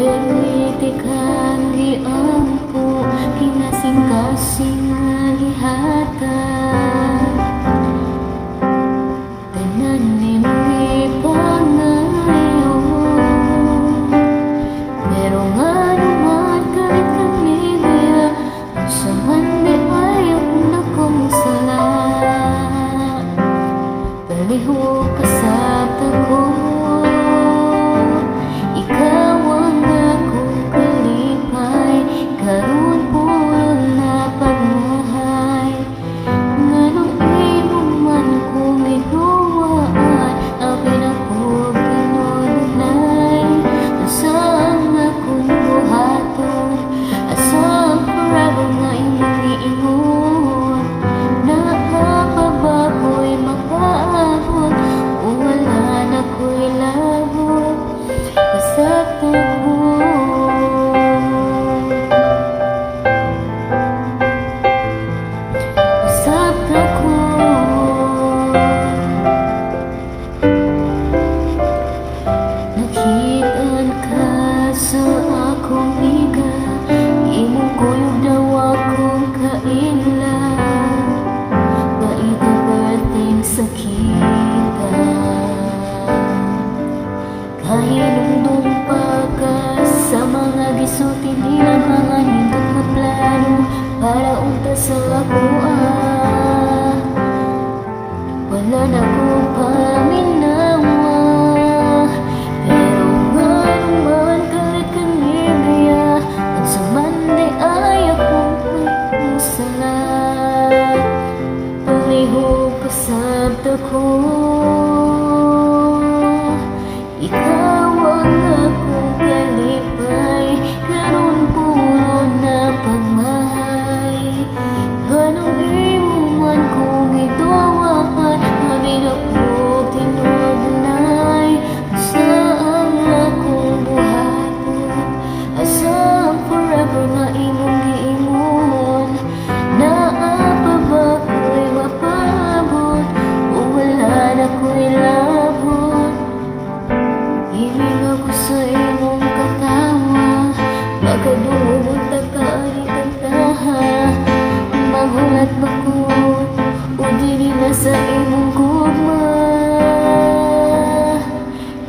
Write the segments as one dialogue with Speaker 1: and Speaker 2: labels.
Speaker 1: permite kang giampo kinasing-kasing gihatan tanan nimo'y pangayon pero nga naman kahit kanina sa mandi ayaw na kong sala palihog ka sa tako. Hinungdong pa ka sa mga gisulti nila mga nindot na plano para unta sa lakuha. Wala na kong paminawa pero nga naman kahit kanilya ang sumandi ay akong magmusala palihog kasabta ko. Ikaw ang akong kalipay, karon puro na pagmahay. Ganong imuman kong ituwakan, hamin ako tinugunay. Saan akong buhaton, asang forever na imong giingon. Naapa ba ko'y mapabot, o wala na ko'y labot. Hiling ako sa imong katawa, makadungog tagkaari kantaha. Magulat bakot, o dili na sa imong gugma.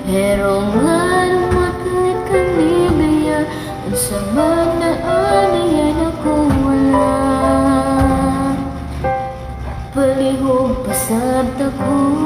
Speaker 1: Pero nga naman kahit kanibaya, ang samang naanayan ako wala. Palihog pasabta ko.